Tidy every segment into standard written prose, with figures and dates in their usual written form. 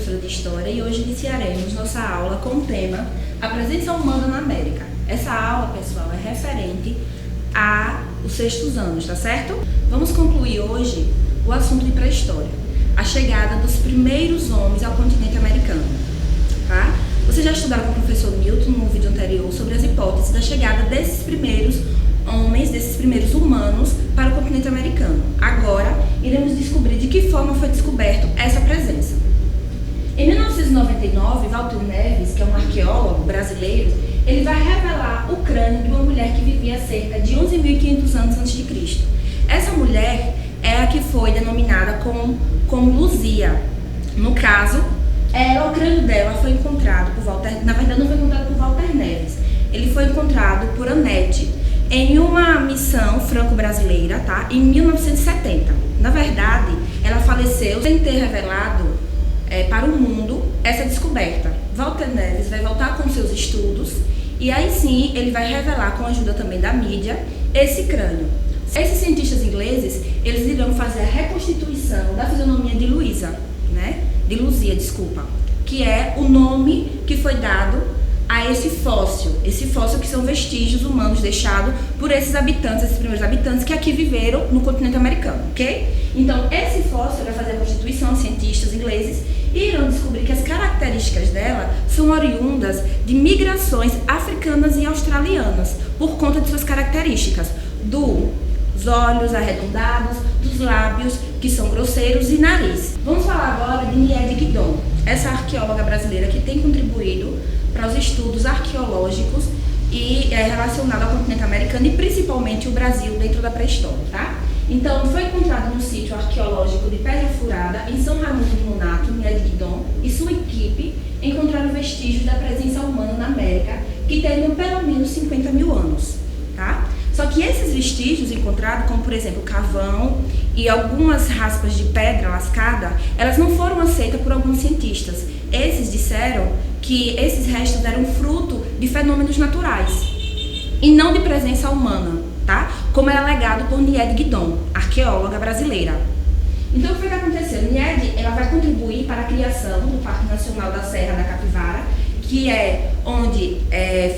professora de História e hoje iniciaremos nossa aula com o tema A Presença Humana na América. Essa aula, pessoal, é referente aos sextos anos, tá certo? Vamos concluir hoje o assunto de pré-história, a chegada dos primeiros homens ao continente americano, tá? Vocês já estudaram com o professor Milton no vídeo anterior sobre as hipóteses da chegada desses primeiros homens, desses primeiros humanos para o continente americano. Agora, iremos descobrir de que forma foi descoberto essa presença. Em 1999, Walter Neves, que é um arqueólogo brasileiro, ele vai revelar o crânio de uma mulher que vivia há cerca de 11.500 anos antes de Cristo. Essa mulher é a que foi denominada como Luzia. No caso, o crânio dela foi encontrado por Walter, na verdade não foi encontrado por Walter Neves, ele foi encontrado por Annette em uma missão franco-brasileira, tá? Em 1970. Na verdade, ela faleceu sem ter revelado para o mundo essa descoberta. Walter Neves vai voltar com seus estudos e aí sim ele vai revelar, com a ajuda também da mídia, esse crânio. Esses cientistas ingleses, eles irão fazer a reconstituição da fisionomia de Luzia, que é o nome que foi dado a esse fóssil que são vestígios humanos deixados por esses primeiros habitantes que aqui viveram no continente americano, ok? Então, esse fóssil vai fazer a constituição, cientistas ingleses irão descobrir que as características dela são oriundas de migrações africanas e australianas, por conta de suas características dos olhos arredondados, dos lábios que são grosseiros e nariz. Vamos falar agora de Nied Guidon, essa arqueóloga brasileira que tem contribuído para os estudos arqueológicos e relacionado ao continente americano e principalmente o Brasil dentro da pré-história, tá? Então, foi encontrado no sítio arqueológico de Pedra Furada, em São Raimundo de Nonato, Nied Guidon e sua equipe encontraram vestígios da presença humana na América que teriam pelo menos 50 mil anos, tá? Só que esses vestígios encontrados, como por exemplo carvão e algumas raspas de pedra lascada, elas não foram aceitas por alguns cientistas. Esses disseram que esses restos eram fruto de fenômenos naturais e não de presença humana, tá? Como é alegado por Nied Guidon, arqueóloga brasileira. Então, o que foi que aconteceu? Nied, ela vai contribuir para a criação do Parque Nacional da Serra da Capivara, que é onde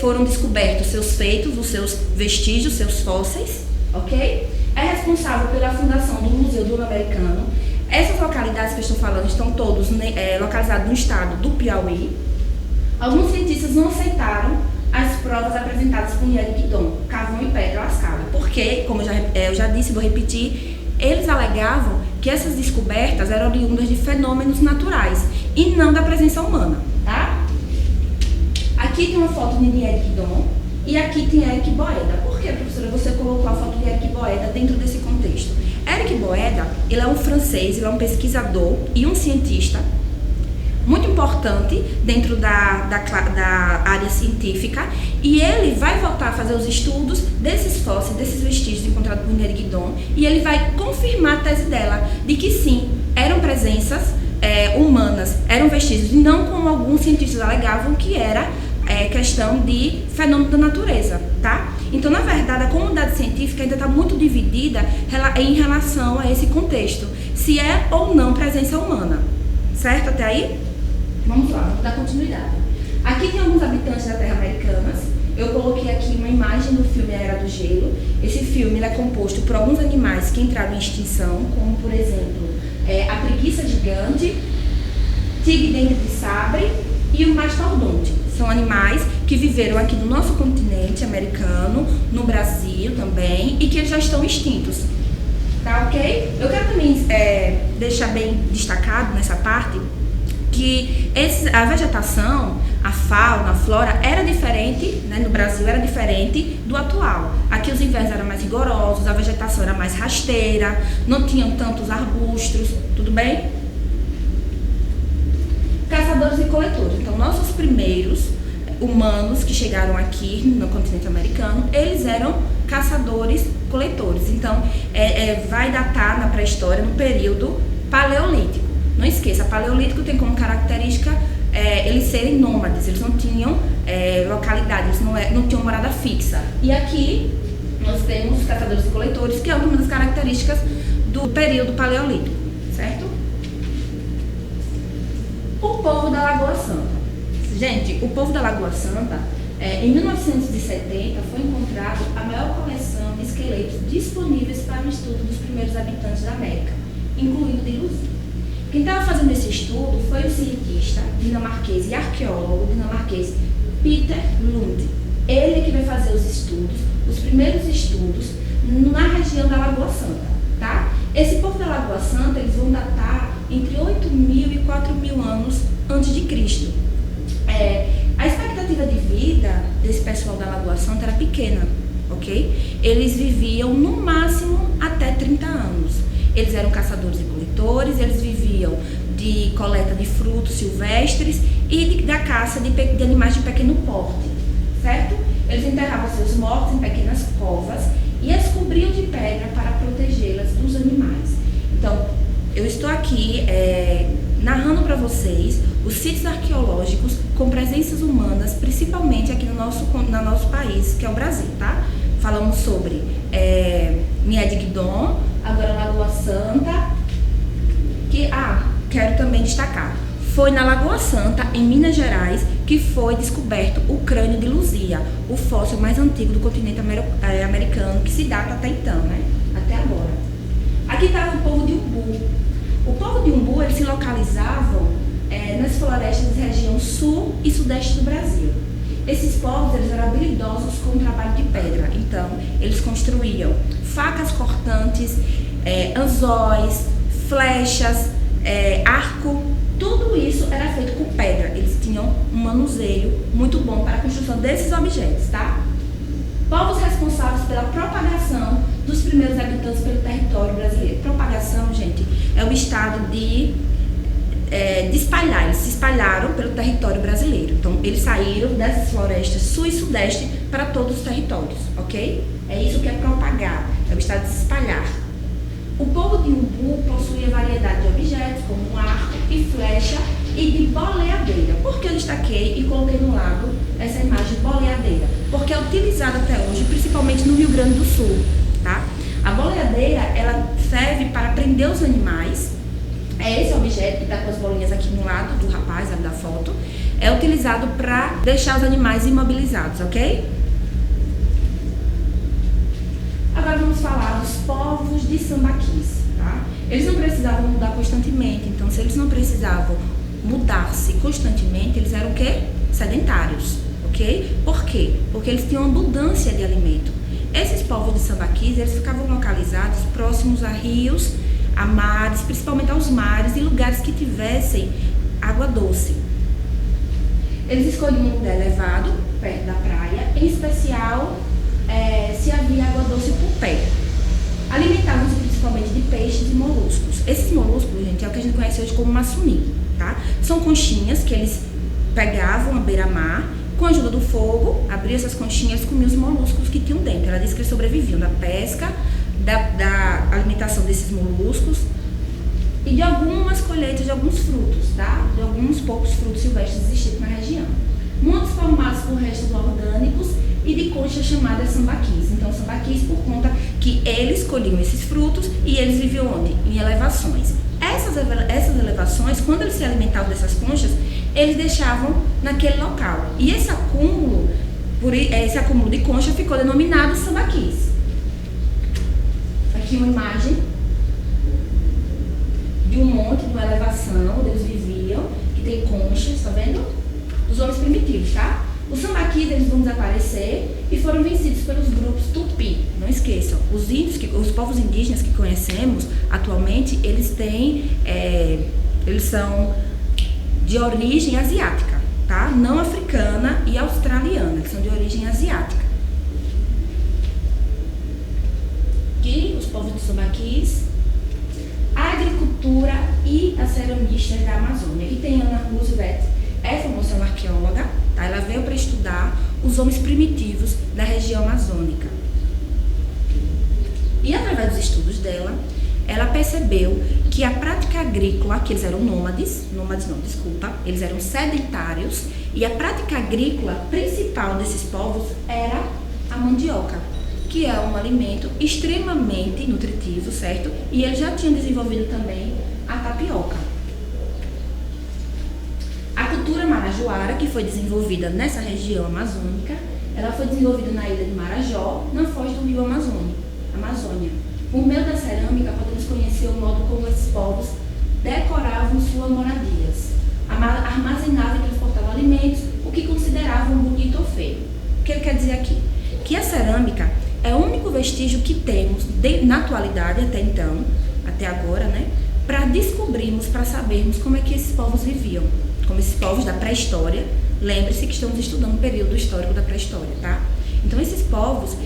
foram descobertos seus feitos, os seus vestígios, seus fósseis, ok? É responsável pela fundação do Museu do Americano. Essas localidades que eu estou falando estão todos localizados no estado do Piauí. Alguns cientistas não aceitaram as provas apresentadas por Nied Guidon, carvão e pedra lascada, porque, como eu já disse, vou repetir, eles alegavam que essas descobertas eram oriundas de fenômenos naturais e não da presença humana, tá? Aqui tem uma foto de Nied Guidon e aqui tem Eric Boeda. Por que, professora, você colocou a foto de Eric Boeda dentro desse contexto? Eric Boeda, ele é um francês, ele é um pesquisador e um cientista muito importante dentro da área científica, e ele vai voltar a fazer os estudos desses fósseis, desses vestígios encontrados por Nied Guidon, e ele vai confirmar a tese dela de que sim, eram presenças humanas, eram vestígios, e não como alguns cientistas alegavam que era questão de fenômeno da natureza, tá? Então, na verdade, a comunidade científica ainda está muito dividida em relação a esse contexto, se é ou não presença humana, certo até aí? Vamos lá, vamos dar continuidade. Aqui tem alguns habitantes da Terra Americanas. Eu coloquei aqui uma imagem do filme A Era do Gelo. Esse filme ele é composto por alguns animais que entraram em extinção, como por exemplo, a preguiça gigante, tigre-dente de sabre e o mastodonte. São animais que viveram aqui no nosso continente americano, no Brasil também, e que eles já estão extintos. Tá ok? Eu quero também deixar bem destacado nessa parte que a vegetação, a fauna, a flora era diferente, né, no Brasil era diferente do atual. Aqui os invernos eram mais rigorosos, a vegetação era mais rasteira, não tinham tantos arbustos, tudo bem? Caçadores e coletores. Então, nossos primeiros humanos que chegaram aqui no continente americano, eles eram caçadores-coletores. Então, vai datar na pré-história no período paleolítico. Não esqueça, paleolítico tem como característica eles serem nômades, eles não tinham localidade, eles não tinham morada fixa. E aqui nós temos os caçadores e coletores, que é uma das características do período paleolítico, certo? O povo da Lagoa Santa. Gente, o povo da Lagoa Santa, em 1970, foi encontrado a maior coleção de esqueletos disponíveis para o estudo dos primeiros habitantes da América, incluindo de Luzia. Quem estava fazendo esse estudo foi o cientista dinamarquês e arqueólogo dinamarquês Peter Lund. Ele é que vai fazer os estudos, os primeiros estudos, na região da Lagoa Santa, tá? Esse povo da Lagoa Santa, eles vão datar entre 8.000 e 4.000 anos antes de Cristo. A expectativa de vida desse pessoal da Lagoa Santa era pequena, ok? Eles viviam no máximo até 30 anos. Eles eram caçadores e coletores, eles viviam de coleta de frutos silvestres e da caça de animais de pequeno porte, certo? Eles enterravam seus mortos em pequenas covas e as cobriam de pedra para protegê-las dos animais. Então, eu estou aqui narrando para vocês os sítios arqueológicos com presenças humanas, principalmente aqui no nosso país, que é o Brasil, tá? Falamos sobre Mied-Guidon, agora Lagoa Santa, que, quero também destacar, foi na Lagoa Santa, em Minas Gerais, que foi descoberto o crânio de Luzia, o fóssil mais antigo do continente americano, que se data até então, né? Até agora. Aqui está o povo de Umbu. O povo de Umbu, eles se localizavam nas florestas da região sul e sudeste do Brasil. Esses povos, eles eram habilidosos com o trabalho de pedra. Então, eles construíam facas cortantes, anzóis, flechas, arco. Tudo isso era feito com pedra. Eles tinham um manuseio muito bom para a construção desses objetos, tá? Povos responsáveis pela propagação dos primeiros habitantes pelo território brasileiro. Propagação, gente, é o estado de espalhar. Eles se espalharam pelo território brasileiro. Então, eles saíram dessas florestas sul e sudeste para todos os territórios, ok? É isso que é propagar, é o estado de se espalhar. O povo de Umbu possuía variedade de objetos, como um arco e flecha e de boleadeira. Por que eu destaquei e coloquei no lado essa imagem de boleadeira? Porque é utilizada até hoje, principalmente no Rio Grande do Sul, tá? A boleadeira, ela serve para prender os animais. É esse objeto que está com as bolinhas aqui no lado do rapaz, da foto. É utilizado para deixar os animais imobilizados, ok? Agora vamos falar dos povos de Sambaquis, tá? Eles não precisavam mudar constantemente, então se eles não precisavam mudar-se constantemente, eles eram o quê? Sedentários, ok? Por quê? Porque eles tinham abundância de alimento. Esses povos de Sambaquis, eles ficavam localizados próximos a rios, a mares, principalmente aos mares e lugares que tivessem água doce. Eles escolhiam um lugar elevado, perto da praia, em especial se havia água doce por perto. Alimentavam-se principalmente de peixes e moluscos. Esses moluscos, gente, é o que a gente conhece hoje como maçuni, tá? São conchinhas que eles pegavam à beira-mar, com a ajuda do fogo, abriam essas conchinhas e comiam os moluscos que tinham dentro. Ela disse que eles sobreviviam da pesca, da alimentação desses moluscos e de algumas colheitas de alguns frutos, tá? De alguns poucos frutos silvestres existentes na região. Montes formados por restos orgânicos e de conchas chamadas sambaquis. Então, sambaquis por conta que eles colhiam esses frutos e eles viviam onde? Em elevações. Essas elevações, quando eles se alimentavam dessas conchas, eles deixavam naquele local. E esse acúmulo de concha ficou denominado sambaquis. Aqui uma imagem de um monte, de uma elevação onde eles viviam, que tem conchas, tá vendo? Dos homens primitivos, tá? Os sambaquis, eles vão desaparecer e foram vencidos pelos grupos tupi. Não esqueçam, os povos indígenas que conhecemos atualmente, eles são de origem asiática, tá? Não africana e australiana, eles são de origem asiática. Aqui, os povos dos sambaquis, a agricultura e as ceramistas da Amazônia. Aqui tem Ana Roosevelt, essa moça é uma arqueóloga, tá? Ela veio para estudar os homens primitivos da região amazônica. E através dos estudos dela, ela percebeu que a prática agrícola, que eles eram eles eram sedentários, e a prática agrícola principal desses povos era a mandioca, que é um alimento extremamente nutritivo, certo? E eles já tinham desenvolvido também a tapioca. cultura marajoara, que foi desenvolvida nessa região amazônica, ela foi desenvolvida na ilha de Marajó, na foz do rio Amazônia. Por meio da cerâmica, podemos conhecer o modo como esses povos decoravam suas moradias, armazenavam e transportavam alimentos, o que consideravam bonito ou feio. O que ele quer dizer aqui? Que a cerâmica é o único vestígio que temos na atualidade, até então, até agora, né, para descobrirmos, para sabermos como é que esses povos viviam, como esses povos da pré-história. Lembre-se que estamos estudando o período histórico da pré-história, tá? Então, esses povos,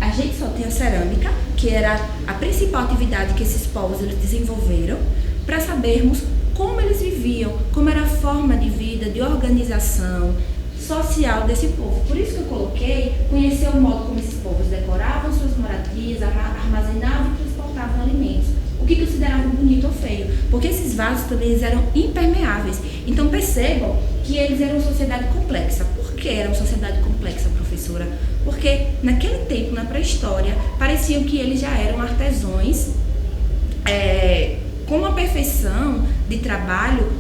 a gente só tem a cerâmica, que era a principal atividade que esses povos eles desenvolveram, para sabermos como eles viviam, como era a forma de vida, de organização social desse povo. Por isso que eu coloquei, conhecer o modo como esses povos decoravam suas moradias, armazenavam e transportavam alimentos, o que consideravam bonito ou feio, porque esses vasos também eles eram impermeáveis. Então percebam que eles eram uma sociedade complexa. Por que era uma sociedade complexa, professora? Porque naquele tempo, na pré-história, pareciam que eles já eram artesãos com uma perfeição de trabalho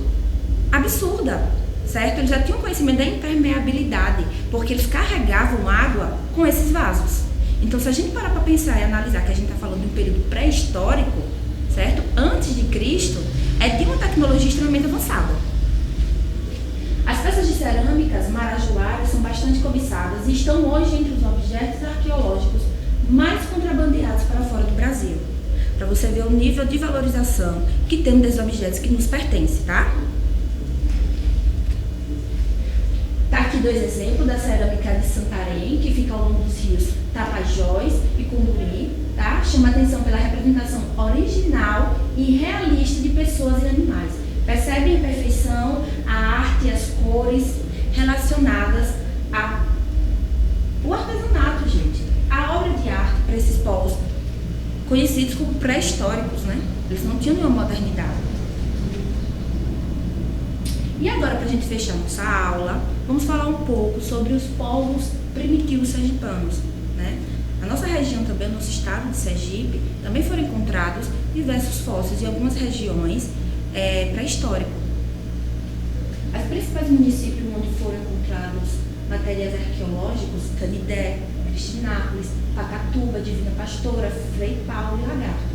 absurda, certo? Eles já tinham conhecimento da impermeabilidade, porque eles carregavam água com esses vasos. Então, se a gente parar para pensar e analisar que a gente está falando de um período pré-histórico, certo? Antes de Cristo, é de uma tecnologia extremamente avançada. As peças de cerâmicas marajoaras são bastante cobiçadas e estão hoje entre os objetos arqueológicos mais contrabandeados para fora do Brasil. Para você ver o nível de valorização que temos desses objetos que nos pertencem, tá? Tá aqui 2 exemplos da cerâmica de Santarém, que fica ao longo dos rios Tapajós e Cumburi, tá? Chama atenção pela representação original e realista de pessoas e animais. Percebem a perfeição, a arte e as cores relacionadas ao artesanato, gente. A obra de arte para esses povos conhecidos como pré-históricos, né? Eles não tinham nenhuma modernidade. E agora, para a gente fechar nossa aula, vamos falar um pouco sobre os povos primitivos sergipanos, né? Na nossa região também, no nosso estado de Sergipe, também foram encontrados diversos fósseis em algumas regiões pré-históricas. Os principais municípios onde foram encontrados materiais arqueológicos: Canidé, Cristinápolis, Pacatuba, Divina Pastora, Frei Paulo e Lagarto.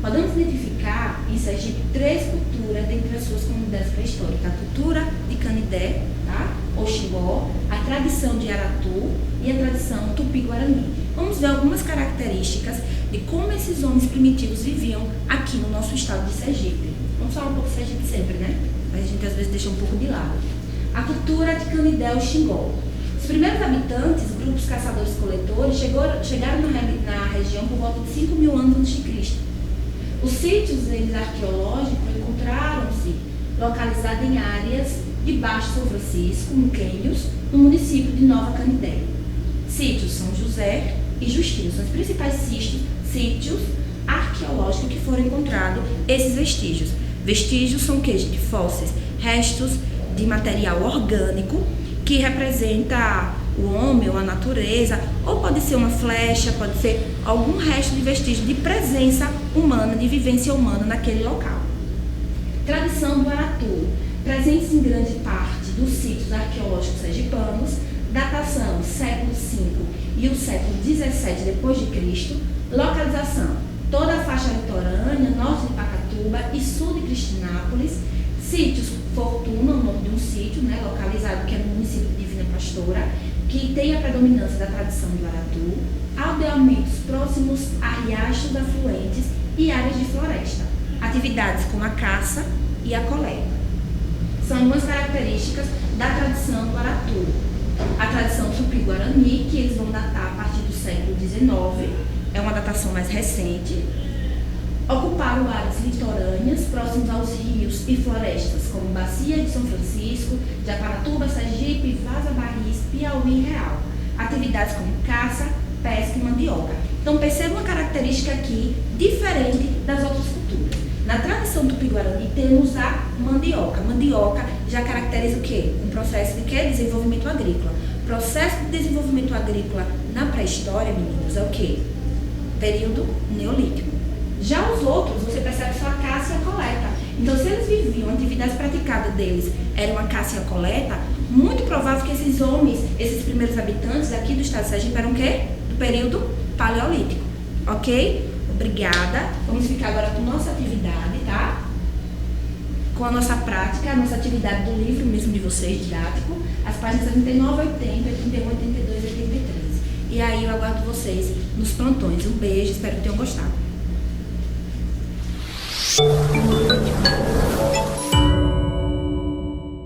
Podemos identificar em Sergipe 3 culturas dentre as suas comunidades pré-históricas: a cultura de Canidé, tá? Ou Xingó, a tradição de Aratu e a tradição Tupi-Guarani. Vamos ver algumas características de como esses homens primitivos viviam aqui no nosso estado de Sergipe. Vamos falar um pouco de Sergipe sempre, né? Mas a gente às vezes deixa um pouco de lado. A cultura de Canidé ou Xingó. Os primeiros habitantes, grupos caçadores-coletores, chegaram na região por volta de 5.000 anos a.C. Os sítios arqueológicos encontraram-se localizados em áreas de Baixo São Francisco, em Quênios, no município de Nova Canidé. Sítios São José e Justino são os principais sítios arqueológicos que foram encontrados esses vestígios. Vestígios são que, gente? Fósseis, restos de material orgânico que representa o homem ou a natureza, ou pode ser uma flecha, pode ser algum resto de vestígio de presença humana, de vivência humana naquele local. Tradição do Aratu, presentes em grande parte dos sítios arqueológicos sergipanos, datação século V e o século XVII d.C., localização toda a faixa litorânea, norte de Pacatuba e sul de Cristinápolis, sítios Fortuna, o nome de um sítio, né, localizado que é no município de Divina Pastora, que tem a predominância da tradição do Aratu, aldeamentos próximos a riachos afluentes e áreas de floresta, atividades como a caça e a coleta. São algumas características da tradição do Aratu. A tradição Tupi-Guarani, que eles vão datar a partir do século XIX, é uma datação mais recente. Ocuparam áreas litorâneas próximas aos rios e florestas, como Bacia de São Francisco, Japaratuba, Sergipe, Vaza Barris, Piauí e Real. Atividades como caça, pesca e mandioca. Então perceba uma característica aqui diferente das outras culturas. Na tradição Tupi-Guarani temos a mandioca. Mandioca já caracteriza o quê? Um processo de quê? Desenvolvimento agrícola. Processo de desenvolvimento agrícola na pré-história, meninos, é o quê? Período neolítico. Já os outros, você percebe só a caça e a coleta. Então, se eles viviam, a atividade praticada deles era uma caça e a coleta, muito provável que esses homens, esses primeiros habitantes aqui do estado de Sergipe eram o quê? Do período paleolítico, ok? Obrigada. Vamos ficar agora com nossa atividade, tá? Com a nossa prática, a nossa atividade do livro mesmo de vocês, didático, as páginas 79, 80, 81, 82 e 83. E aí eu aguardo vocês nos plantões. Um beijo, espero que tenham gostado.